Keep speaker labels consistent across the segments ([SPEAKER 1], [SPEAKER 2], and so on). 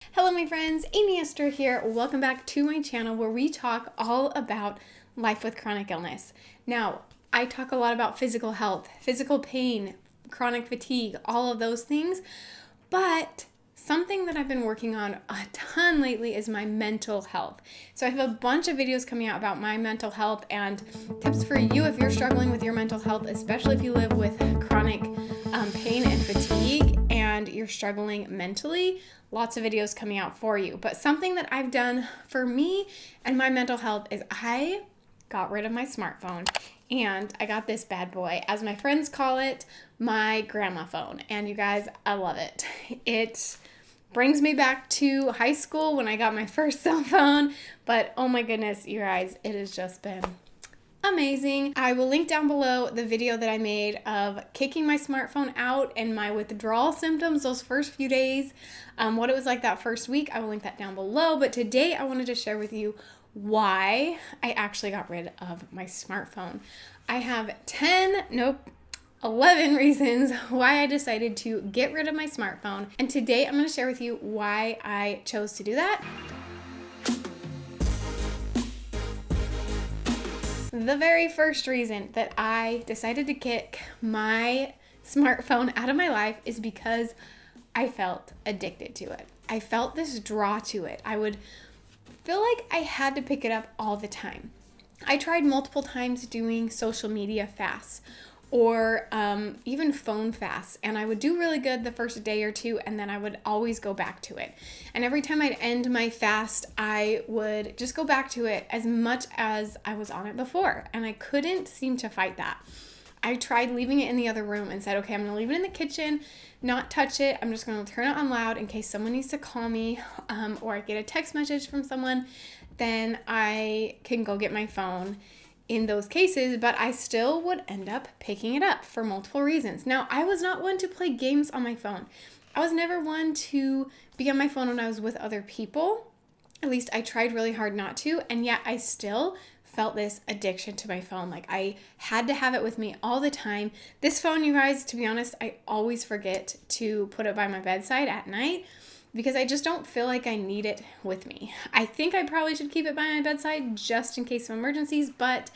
[SPEAKER 1] Hello my friends, Amy Esther here. Welcome back to my channel where we talk all about life with chronic illness. Now, I talk a lot about physical health, physical pain, chronic fatigue, all of those things, but something that I've been working on a ton lately is my mental health. So I have a bunch of videos coming out about my mental health and tips for you if you're struggling with your mental health, especially if you live with chronic pain and fatigue and you're struggling mentally. Lots of videos coming out for you. But something that I've done for me and my mental health is I got rid of my smartphone and I got this bad boy, as my friends call it, my grandma phone. And you guys, I love it. It brings me back to high school when I got my first cell phone. But oh my goodness, you guys, it has just been amazing. I will link down below the video that I made of kicking my smartphone out and my withdrawal symptoms those first few days, what it was like that first week. I will link that down below. But today I wanted to share with you why I actually got rid of my smartphone. I have 11 reasons why I decided to get rid of my smartphone. And today I'm going to share with you why I chose to do that. The very first reason that I decided to kick my smartphone out of my life is because I felt addicted to it. I felt this draw to it. I would feel like I had to pick it up all the time. I tried multiple times doing social media fasts or even phone fasts, and I would do really good the first day or two, and then I would always go back to it. And every time I'd end my fast, I would just go back to it as much as I was on it before, and I couldn't seem to fight that. I tried leaving it in the other room and said, okay, I'm going to leave it in the kitchen, not touch it. I'm just going to turn it on loud in case someone needs to call me or I get a text message from someone, then I can go get my phone in those cases, but I still would end up picking it up for multiple reasons. Now, I was not one to play games on my phone. I was never one to be on my phone when I was with other people. At least I tried really hard not to, and yet I still felt this addiction to my phone. Like I had to have it with me all the time. This phone, you guys, to be honest, I always forget to put it by my bedside at night because I just don't feel like I need it with me. I think I probably should keep it by my bedside just in case of emergencies, but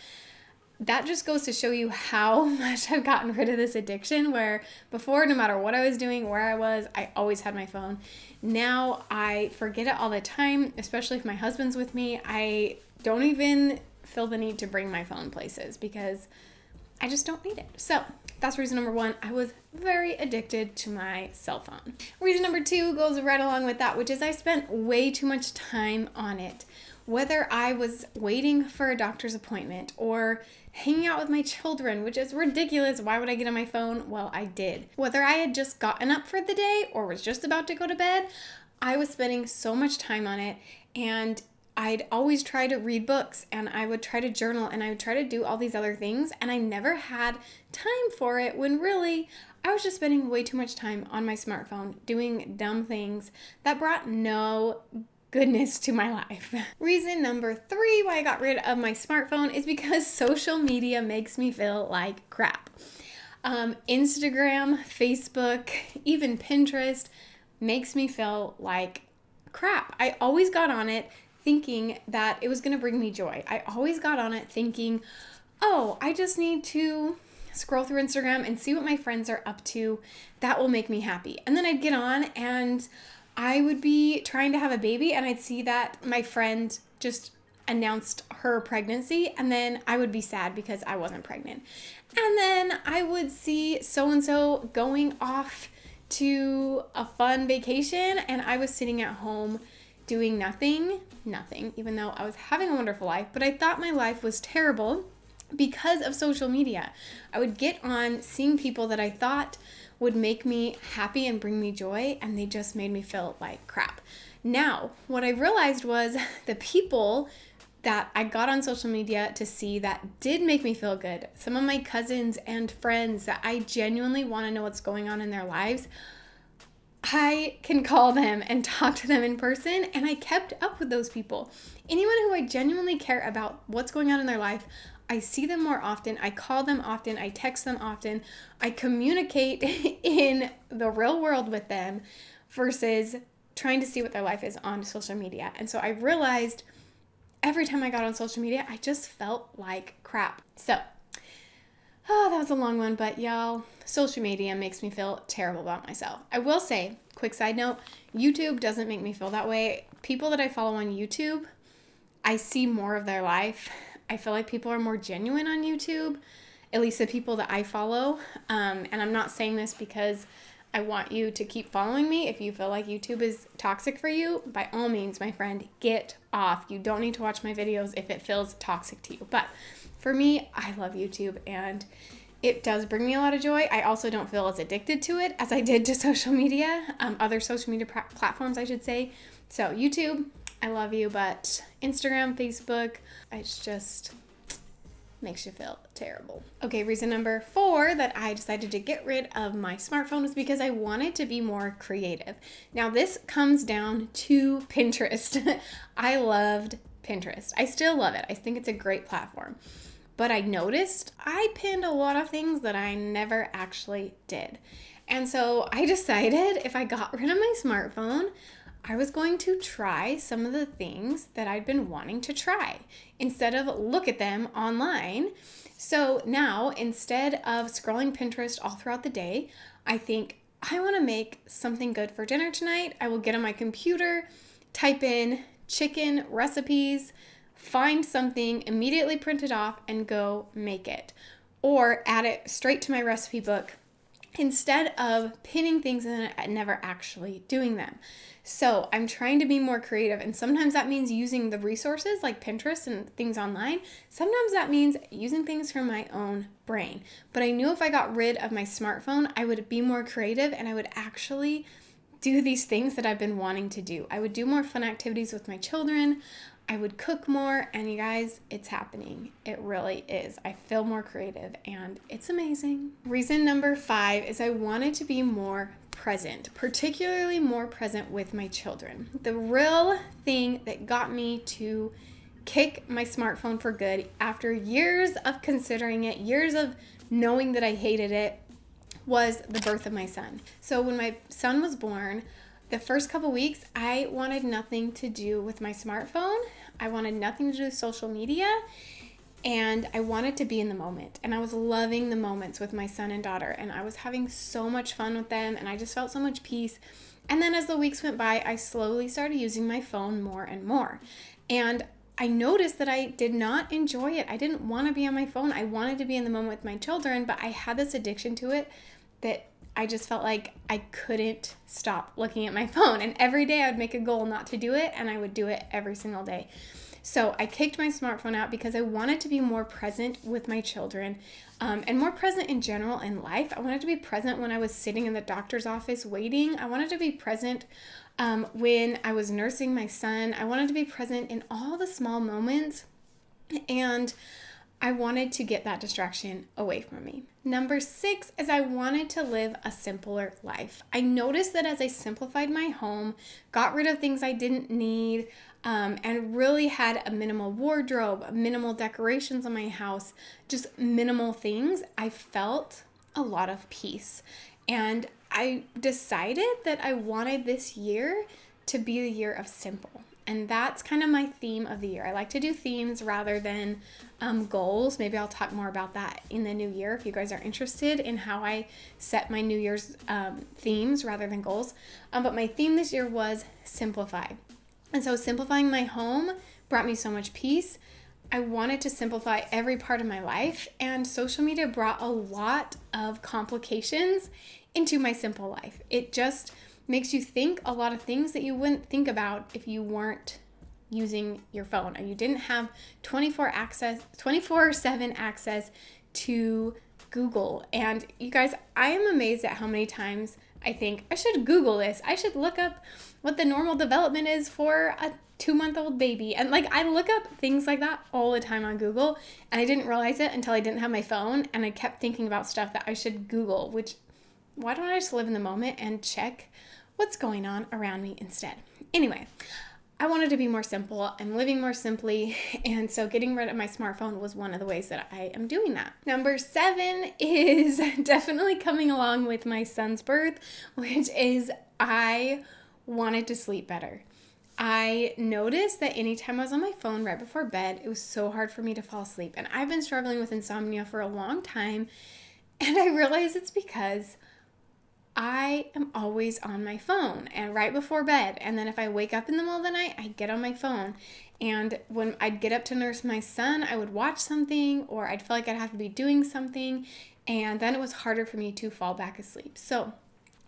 [SPEAKER 1] that just goes to show you how much I've gotten rid of this addiction, where before, no matter what I was doing, where I was, I always had my phone. Now I forget it all the time, especially if my husband's with me. I don't even feel the need to bring my phone places because I just don't need it. So that's reason number one. I was very addicted to my cell phone. Reason number two goes right along with that, which is I spent way too much time on it. Whether I was waiting for a doctor's appointment or hanging out with my children, which is ridiculous. Why would I get on my phone? Well, I did. Whether I had just gotten up for the day or was just about to go to bed, I was spending so much time on it, and I'd always try to read books and I would try to journal and I would try to do all these other things, and I never had time for it when really I was just spending way too much time on my smartphone doing dumb things that brought no goodness to my life. Reason number three why I got rid of my smartphone is because social media makes me feel like crap. Instagram, Facebook, even Pinterest makes me feel like crap. I always got on it thinking that it was going to bring me joy. I always got on it thinking, oh, I just need to scroll through Instagram and see what my friends are up to. That will make me happy. And then I'd get on and I would be trying to have a baby and I'd see that my friend just announced her pregnancy, and then I would be sad because I wasn't pregnant. And then I would see so-and-so going off to a fun vacation and I was sitting at home doing nothing, even though I was having a wonderful life, but I thought my life was terrible because of social media. I would get on seeing people that I thought would make me happy and bring me joy, and they just made me feel like crap. Now, what I realized was the people that I got on social media to see that did make me feel good, some of my cousins and friends that I genuinely want to know what's going on in their lives, I can call them and talk to them in person, and I kept up with those people. Anyone who I genuinely care about what's going on in their life, I see them more often, I call them often, I text them often, I communicate in the real world with them versus trying to see what their life is on social media. And so I realized every time I got on social media, I just felt like crap. So, that was a long one, but y'all, social media makes me feel terrible about myself. I will say, quick side note, YouTube doesn't make me feel that way. People that I follow on YouTube, I see more of their life. I feel like people are more genuine on YouTube, at least the people that I follow. And I'm not saying this because I want you to keep following me. If you feel like YouTube is toxic for you, by all means, my friend, get off. You don't need to watch my videos if it feels toxic to you. But for me, I love YouTube and it does bring me a lot of joy. I also don't feel as addicted to it as I did to social media, other social media platforms, I should say. So YouTube, I love you, but Instagram, Facebook, it's just makes you feel terrible. Okay, reason number 4 that I decided to get rid of my smartphone was because I wanted to be more creative. Now this comes down to Pinterest. I loved Pinterest. I still love it. I think it's a great platform. But I noticed I pinned a lot of things that I never actually did. And so I decided if I got rid of my smartphone, I was going to try some of the things that I'd been wanting to try instead of look at them online. So now, instead of scrolling Pinterest all throughout the day, I think I want to make something good for dinner tonight. I will get on my computer, type in chicken recipes, find something, immediately print it off, and go make it. Or add it straight to my recipe book instead of pinning things in and never actually doing them. So I'm trying to be more creative, and sometimes that means using the resources like Pinterest and things online. Sometimes that means using things from my own brain. But I knew if I got rid of my smartphone, I would be more creative and I would actually do these things that I've been wanting to do. I would do more fun activities with my children. I would cook more, and you guys, it's happening. It really is. I feel more creative and it's amazing. Reason number 5 is I wanted to be more present, particularly more present with my children. The real thing that got me to kick my smartphone for good after years of considering it, years of knowing that I hated it, was the birth of my son. So when my son was born, the first couple weeks, I wanted nothing to do with my smartphone. I wanted nothing to do with social media, and I wanted to be in the moment. And I was loving the moments with my son and daughter, and I was having so much fun with them, and I just felt so much peace. And then as the weeks went by, I slowly started using my phone more and more. And I noticed that I did not enjoy it. I didn't want to be on my phone. I wanted to be in the moment with my children, but I had this addiction to it that I just felt like I couldn't stop looking at my phone. And every day I would make a goal not to do it, and I would do it every single day. So I kicked my smartphone out because I wanted to be more present with my children, and more present in general in life. I wanted to be present when I was sitting in the doctor's office waiting. I wanted to be present when I was nursing my son. I wanted to be present in all the small moments, and I wanted to get that distraction away from me. Number 6 is I wanted to live a simpler life. I noticed that as I simplified my home, got rid of things I didn't need, and really had a minimal wardrobe, minimal decorations on my house, just minimal things, I felt a lot of peace. And I decided that I wanted this year to be the year of simple. And that's kind of my theme of the year. I like to do themes rather than goals. Maybe I'll talk more about that in the new year if you guys are interested in how I set my New Year's themes rather than goals. But my theme this year was simplify. And so simplifying my home brought me so much peace. I wanted to simplify every part of my life, and social media brought a lot of complications into my simple life. It just makes you think a lot of things that you wouldn't think about if you weren't using your phone or you didn't have 24/7 access to Google. And you guys, I am amazed at how many times I think I should Google this. I should look up what the normal development is for a 2-month-old baby. And like, I look up things like that all the time on Google, and I didn't realize it until I didn't have my phone, and I kept thinking about stuff that I should Google, which why don't I just live in the moment and check what's going on around me instead? Anyway, I wanted to be more simple. I'm living more simply, and so getting rid of my smartphone was one of the ways that I am doing that. Number 7 is definitely coming along with my son's birth, which is I wanted to sleep better. I noticed that anytime I was on my phone right before bed, it was so hard for me to fall asleep. And I've been struggling with insomnia for a long time. And I realize it's because I am always on my phone and right before bed. And then if I wake up in the middle of the night, I get on my phone. And when I'd get up to nurse my son, I would watch something or I'd feel like I'd have to be doing something. And then it was harder for me to fall back asleep. So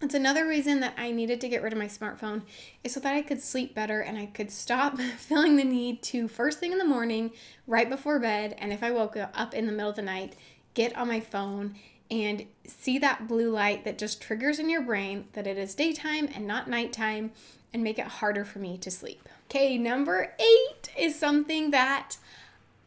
[SPEAKER 1] it's another reason that I needed to get rid of my smartphone is so that I could sleep better and I could stop feeling the need to first thing in the morning, right before bed, and if I woke up in the middle of the night, get on my phone and see that blue light that just triggers in your brain that it is daytime and not nighttime and make it harder for me to sleep. Okay, number 8 is something that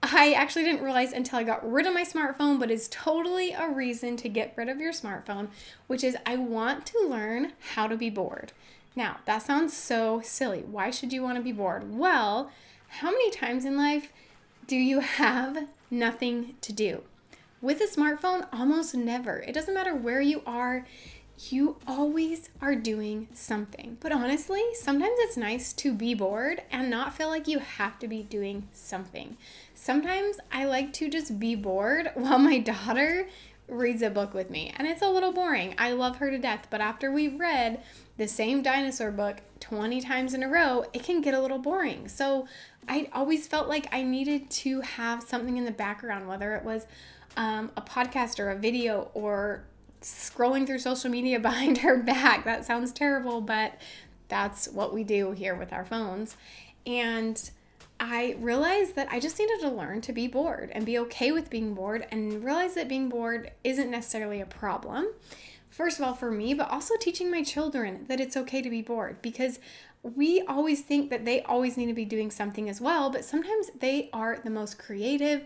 [SPEAKER 1] I actually didn't realize until I got rid of my smartphone, but is totally a reason to get rid of your smartphone, which is I want to learn how to be bored. Now, that sounds so silly. Why should you want to be bored? Well, how many times in life do you have nothing to do? With a smartphone, almost never. It doesn't matter where you are. You always are doing something. But honestly, sometimes it's nice to be bored and not feel like you have to be doing something. Sometimes I like to just be bored while my daughter reads a book with me. And it's a little boring. I love her to death. But after we've read the same dinosaur book 20 times in a row, it can get a little boring. So I always felt like I needed to have something in the background, whether it was a podcast or a video or scrolling through social media behind her back. That sounds terrible, but that's what we do here with our phones. And I realized that I just needed to learn to be bored and be okay with being bored and realize that being bored isn't necessarily a problem. First of all, for me, but also teaching my children that it's okay to be bored, because we always think that they always need to be doing something as well, but sometimes they are the most creative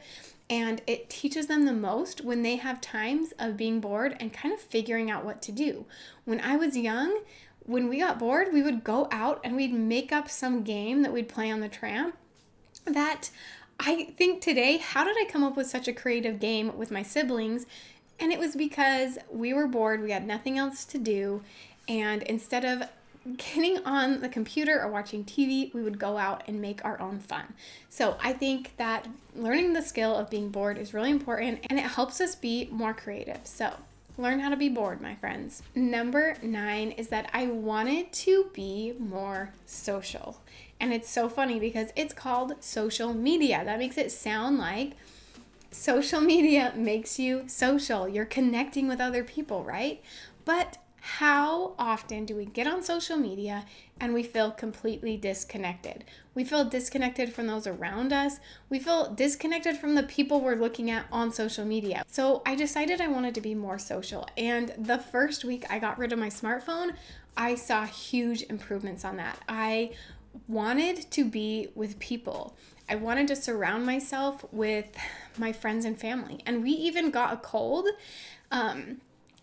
[SPEAKER 1] and it teaches them the most when they have times of being bored and kind of figuring out what to do. When I was young, when we got bored, we would go out and we'd make up some game that we'd play on the tram that I think today, how did I come up with such a creative game with my siblings? And it was because we were bored, we had nothing else to do, and instead of getting on the computer or watching TV, we would go out and make our own fun. So I think that learning the skill of being bored is really important and it helps us be more creative. So learn how to be bored, my friends. Number 9 is that I wanted to be more social. And it's so funny because it's called social media. That makes it sound like social media makes you social. You're connecting with other people, right? But how often do we get on social media and we feel completely disconnected? We feel disconnected from those around us. We feel disconnected from the people we're looking at on social media. So I decided I wanted to be more social. And the first week I got rid of my smartphone, I saw huge improvements on that. I wanted to be with people. I wanted to surround myself with my friends and family. And we even got a cold.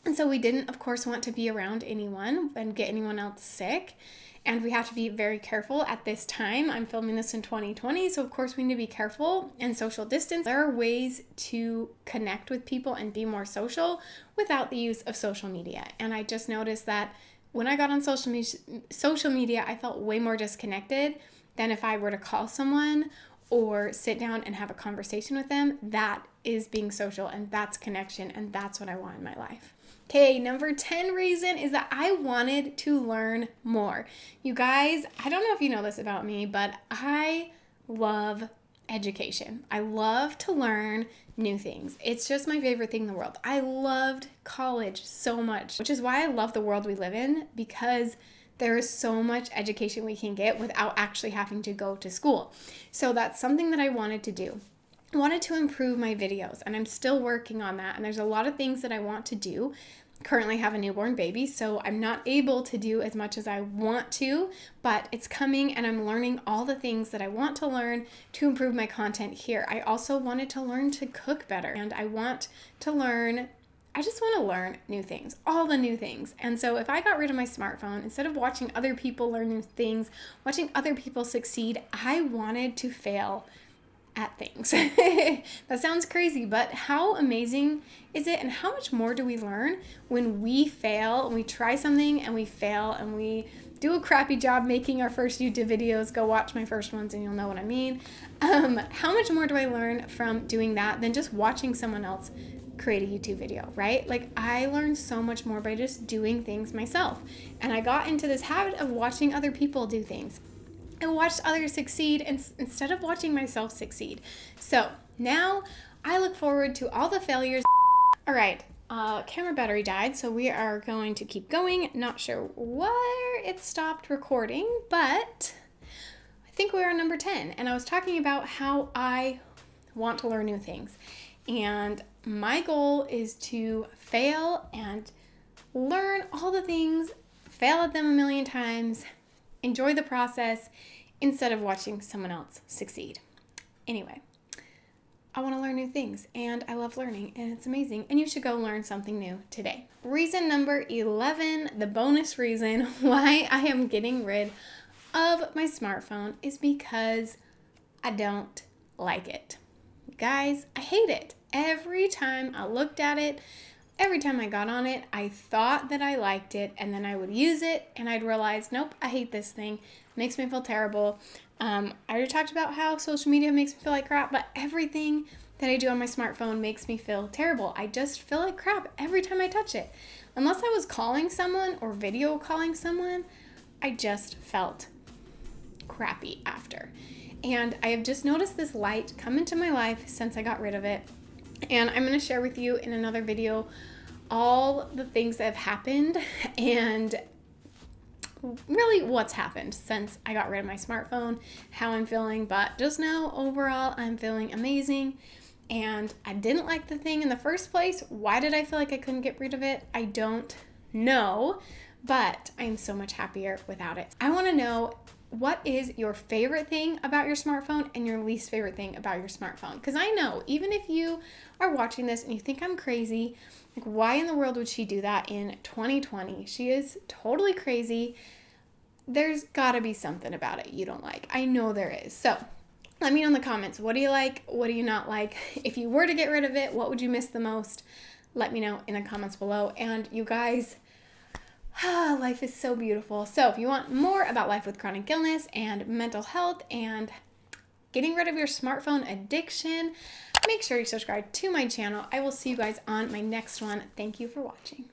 [SPEAKER 1] And so we didn't, of course, want to be around anyone and get anyone else sick. And we have to be very careful at this time. I'm filming this in 2020, so of course we need to be careful and social distance. There are ways to connect with people and be more social without the use of social media. And I just noticed that when I got on social media, I felt way more disconnected than if I were to call someone or sit down and have a conversation with them. That is being social and that's connection and that's what I want in my life. Okay, number 10 reason is that I wanted to learn more. You guys, I don't know if you know this about me, but I love education. I love to learn new things. It's just my favorite thing in the world. I loved college so much, which is why I love the world we live in, because there is so much education we can get without actually having to go to school. So that's something that I wanted to do. I wanted to improve my videos, and I'm still working on that. And there's a lot of things that I want to do. Currently have a newborn baby, so I'm not able to do as much as I want to, but it's coming and I'm learning all the things that I want to learn to improve my content here. I also wanted to learn to cook better, and I just want to learn new things, all the new things. And so if I got rid of my smartphone, instead of watching other people learn new things, watching other people succeed, I wanted to fail at things. That sounds crazy, but how amazing is it, and how much more do we learn when we fail and we try something and we fail and we do a crappy job making our first YouTube videos. Go watch my first ones and you'll know what I mean. How much more do I learn from doing that than just watching someone else create a YouTube video, right? Like, I learned so much more by just doing things myself. And I got into this habit of watching other people do things. I watched others succeed instead of watching myself succeed. So now I look forward to all the failures. All right, camera battery died, so we are going to keep going. Not sure where it stopped recording, but I think we're on number 10. And I was talking about how I want to learn new things. And my goal is to fail and learn all the things, fail at them a million times, enjoy the process instead of watching someone else succeed. Anyway, I want to learn new things and I love learning and it's amazing, and you should go learn something new today. Reason number 11, the bonus reason why I am getting rid of my smartphone is because I don't like it. Guys, I hate it. Every time I looked at it, every time I got on it, I thought that I liked it, and then I would use it and I'd realize, nope, I hate this thing. It makes me feel terrible. I already talked about how social media makes me feel like crap, but everything that I do on my smartphone makes me feel terrible. I just feel like crap every time I touch it. Unless I was calling someone or video calling someone, I just felt crappy after. And I have just noticed this light come into my life since I got rid of it. And I'm going to share with you in another video all the things that have happened and really what's happened since I got rid of my smartphone, how I'm feeling. But just know overall I'm feeling amazing, and I didn't like the thing in the first place. Why did I feel like I couldn't get rid of it? I don't know, but I'm so much happier without it. I want to know, what is your favorite thing about your smartphone and your least favorite thing about your smartphone? Because I know, even if you are watching this and you think I'm crazy, like, why in the world would she do that in 2020? She is totally crazy. There's got to be something about it you don't like. I know there is. So let me know in the comments, what do you like? What do you not like? If you were to get rid of it, what would you miss the most? Let me know in the comments below. And you guys, life is so beautiful. So if you want more about life with chronic illness and mental health and getting rid of your smartphone addiction, make sure you subscribe to my channel. I will see you guys on my next one. Thank you for watching.